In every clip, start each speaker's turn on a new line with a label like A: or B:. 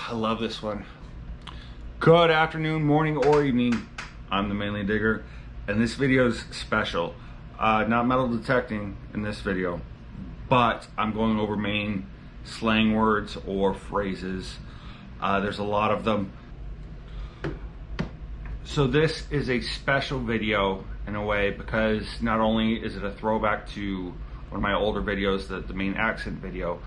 A: I love this one. Good afternoon, morning, or evening. I'm the Mainly Digger, and this video is special. Not metal detecting in this video, but I'm going over Maine slang words or phrases. There's a lot of them. So this is a special video in a way because not only is it a throwback to one of my older videos, the Maine accent video,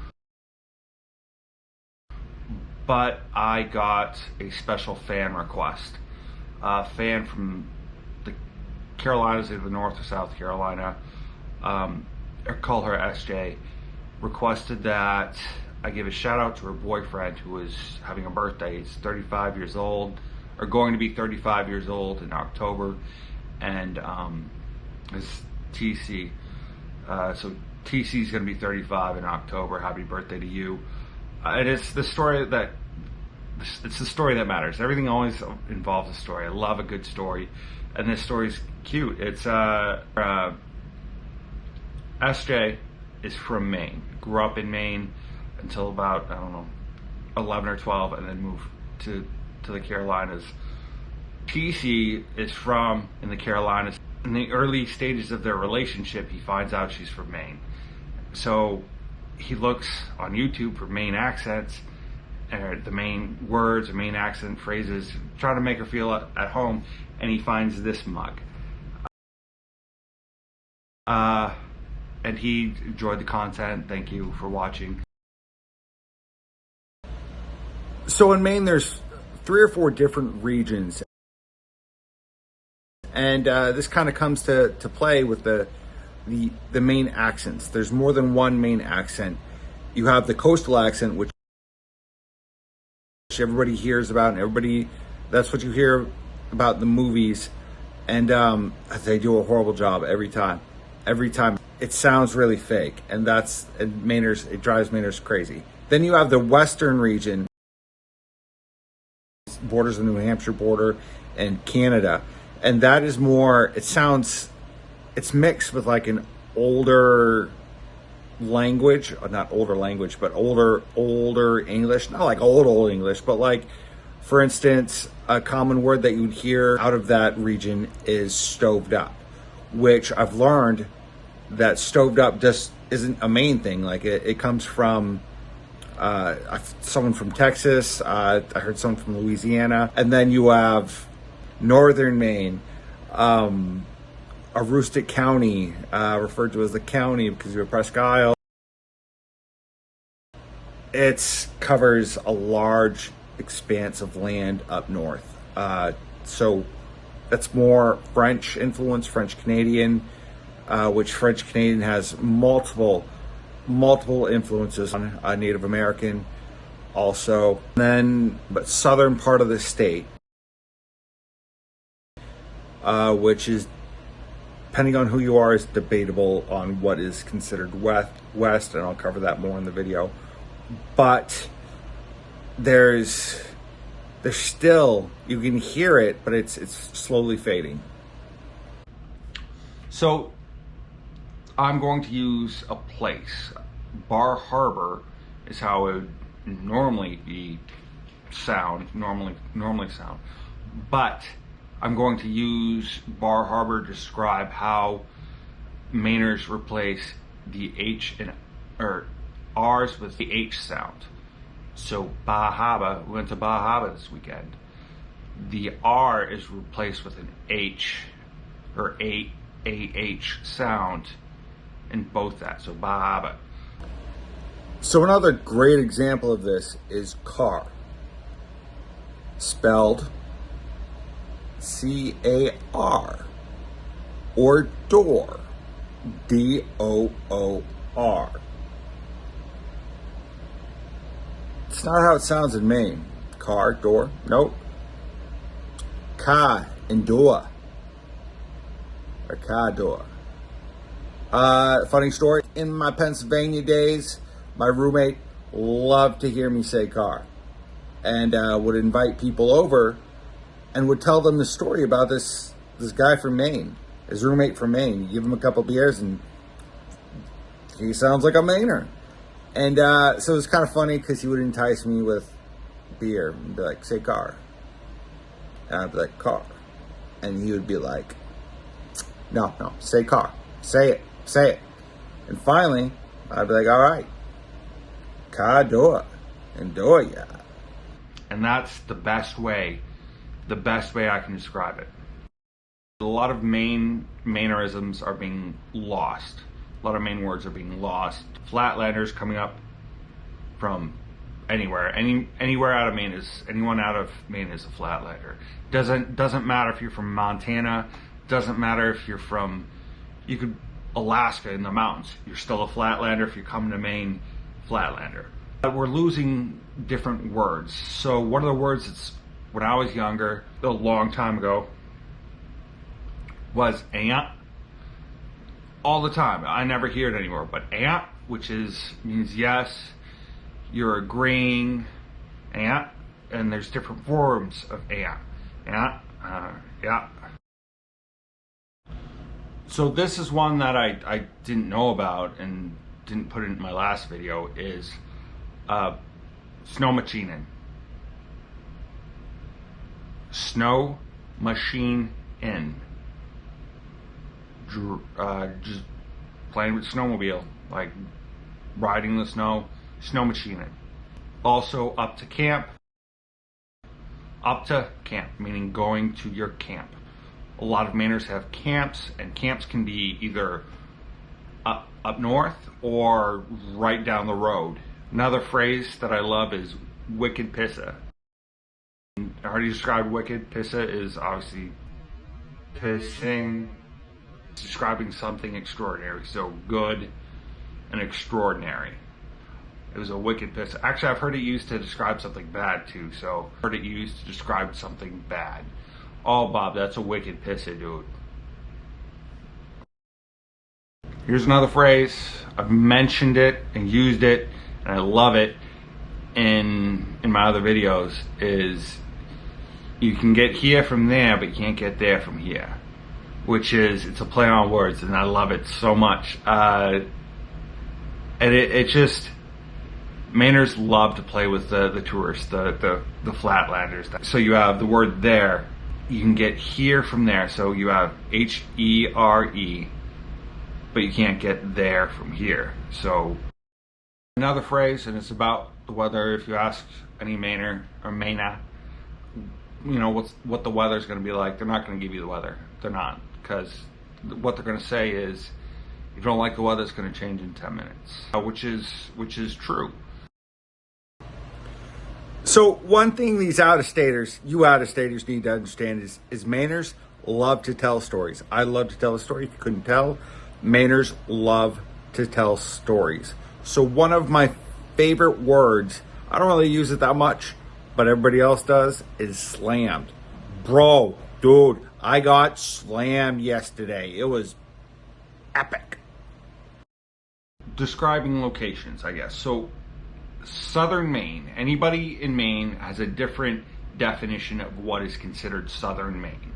A: but I got a special fan request. A fan from the Carolinas, either North or South Carolina, call her SJ, requested that I give a shout out to her boyfriend who is having a birthday. He's 35 years old, or going to be 35 years old in October, and his TC. So TC's going to be 35 in October. Happy birthday to you. And it's the story that matters. Everything always involves a story. I love a good story, and this story's cute. It's SJ is from Maine. Grew up in Maine until about, I don't know, 11 or 12, and then moved to the Carolinas. TC is from in the Carolinas. In the early stages of their relationship, he finds out she's from Maine. So he looks on YouTube for Maine accents, or the Maine words, or Maine accent phrases, trying to make her feel at home, and he finds this mug. And he enjoyed the content. Thank you for watching. So in Maine, there's 3 or 4 different regions, and this kind of comes to play with the Maine accents. There's more than one Maine accent. You have the coastal accent, which everybody hears about, and that's what you hear about in the movies, and they do a horrible job every time. It sounds really fake, and it drives Mainers crazy. Then you have the western region, borders the New Hampshire border and Canada, and that is more, it's mixed with like an older language, not older language, but older English, not like old English, but like, for instance, a common word that you'd hear out of that region is stoved up, which I've learned that stoved up just isn't a Maine thing. Like it comes from someone from Texas. I heard someone from Louisiana, and then you have northern Maine, Aroostook County, referred to as the county because you're Presque Isle. It covers a large expanse of land up north. So that's more French influence, French Canadian, which French Canadian has multiple influences on Native American also. But southern part of the state, which is, depending on who you are, is debatable on what is considered west, and I'll cover that more in the video. But there's still, you can hear it, but it's slowly fading. So I'm going to use a place. Bar Harbor is how it would normally sound, but I'm going to use Bar Harbor to describe how Mainers replace the H or R's with the H sound. So Bar Harbor, we went to Bar Harbor this weekend. The R is replaced with an H or A-H sound in both that. So Bar Harbor. So another great example of this is car, spelled C-A-R, or door, D-O-O-R. It's not how it sounds in Maine. Car, door, nope. Car and door, or car door. Funny story, in my Pennsylvania days, my roommate loved to hear me say car, and would invite people over and would tell them the story about this guy from Maine, his roommate from Maine. You give him a couple beers and he sounds like a Mainer. And so it was kind of funny because he would entice me with beer, and be like, say car. And I'd be like, car. And he would be like, no, say car. Say it. And finally, I'd be like, all right, car door. And door, yeah. And that's the best way I can describe it. A lot of Mainerisms are being lost. A lot of Maine words are being lost. Flatlanders coming up from anywhere. Anywhere out of Maine is, anyone out of Maine is a Flatlander. Doesn't matter if you're from Montana. Doesn't matter if you're from, Alaska in the mountains. You're still a Flatlander. If you're coming to Maine, Flatlander. We're losing different words. So one of the words that's, when I was younger, a long time ago, was aunt. All the time. I never hear it anymore. But aunt, which means yes, you're agreeing, aunt, and there's different forms of aunt. Aunt, yeah. So this is one that I didn't know about and didn't put it in my last video, is snow machine. Snow machine in. Just playing with snowmobile, like riding the snow machining. Also up to camp, meaning going to your camp. A lot of Mainers have camps, and camps can be either up north or right down the road. Another phrase that I love is wicked pissa. I already described wicked. Pissa is obviously pissing. Describing something extraordinary, so good and extraordinary. It was a wicked piss. Actually, I've heard it used to describe something bad too, so I've heard it used to describe something bad. Oh, Bob, that's a wicked pissa, dude. Here's another phrase. I've mentioned it and used it, and I love it in my other videos, is you can get here from there, but you can't get there from here. Which is, it's a play on words, and I love it so much. And it just, Mainers love to play with the tourists, the Flatlanders. So you have the word there, you can get here from there. So you have H-E-R-E, but you can't get there from here. So another phrase, and it's about the weather. If you ask any Mainer or Maina, what the weather's going to be like, they're not going to give you the weather. They're not. Because what they're going to say is, if you don't like the weather, it's going to change in 10 minutes, which is true. So one thing these out-of-staters, you out-of-staters need to understand is Mainers love to tell stories. I love to tell a story. If you couldn't tell, Mainers love to tell stories. So one of my favorite words, I don't really use it that much, but everybody else does, is slammed. Bro, dude, I got slammed yesterday. It was epic. Describing locations, I guess. So, southern Maine. Anybody in Maine has a different definition of what is considered southern Maine.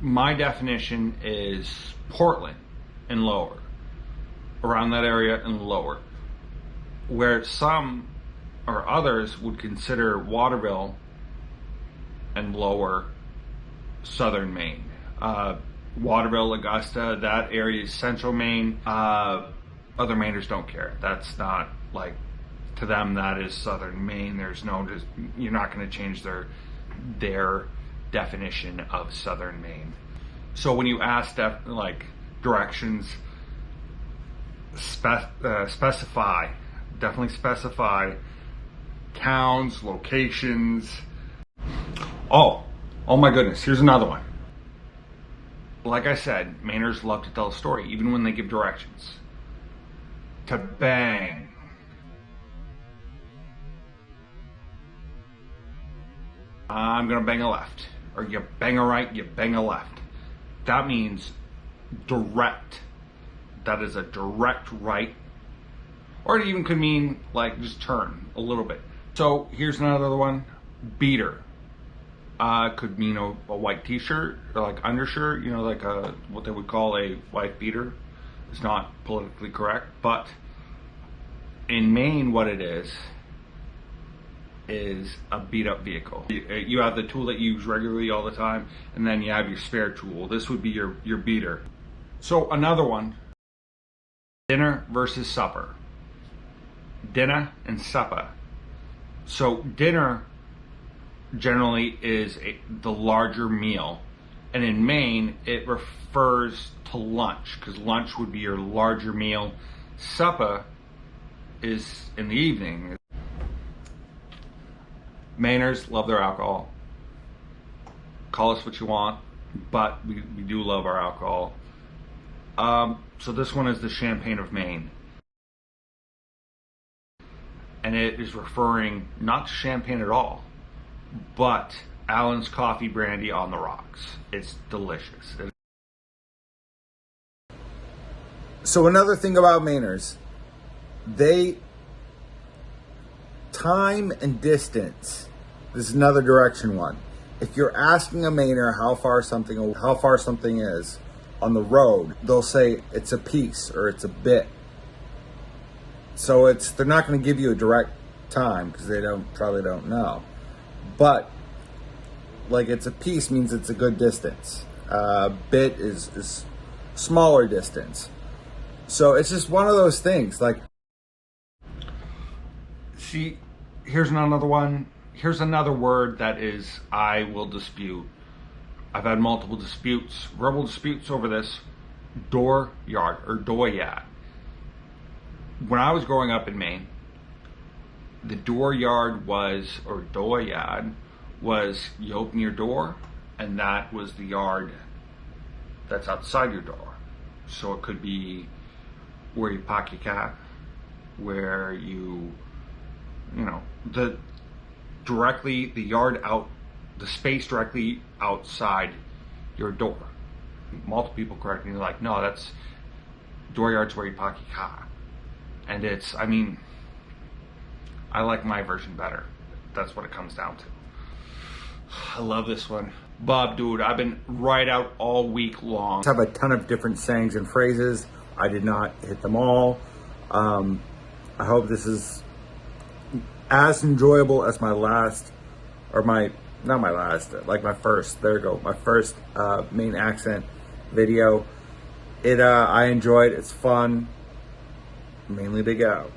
A: My definition is Portland and lower. Around that area and lower. Where some or others would consider Waterville and lower southern Maine. Waterville, Augusta, that area is central Maine. Other Mainers don't care. That's not, like, to them that is southern Maine. There's no, you're not going to change their definition of southern Maine. So when you ask directions, definitely specify towns, locations. Oh my goodness, here's another one. Like I said, Mainers love to tell a story, even when they give directions. To bang. I'm gonna bang a left. Or you bang a right, you bang a left. That means direct. That is a direct right. Or it even could mean, like, just turn a little bit. So here's another one. Beater. Could mean a white t-shirt or like undershirt, like what they would call a wife beater. It's not politically correct, but in Maine what it is is a beat up vehicle. You have the tool that you use regularly all the time, and then you have your spare tool. This would be your beater. So another one, dinner versus supper. Dinner and supper. So dinner generally is the larger meal, and in Maine it refers to lunch, because lunch would be your larger meal. Supper is in the evening. Mainers love their alcohol. Call us what you want, but we do love our alcohol. So this one is the Champagne of Maine. And it is referring not to champagne at all, but Allen's Coffee Brandy on the rocks. It's delicious.
B: So another thing about Mainers, time and distance. This is another direction one. If you're asking a Mainer how far something is on the road, they'll say it's a piece or it's a bit. So they're not going to give you a direct time because they probably don't know. But like, it's a piece means it's a good distance. Bit is smaller distance. So it's just one of those things. Like,
A: see, here's another one. Here's another word that is I will dispute. I've had multiple disputes, verbal disputes over this. Dooryard or dooryard. When I was growing up in Maine, the dooryard was you open your door, and that was the yard that's outside your door. So it could be where you park your car, where the space directly outside your door. Multiple people correct me, they're like, no, that's dooryard's where you park your car. And I like my version better. That's what it comes down to. I love this one. Bob, dude, I've been right out all week long.
B: I have a ton of different sayings and phrases. I did not hit them all. I hope this is as enjoyable as my first Maine accent video. I enjoyed it. It's fun. Mainly Big Out.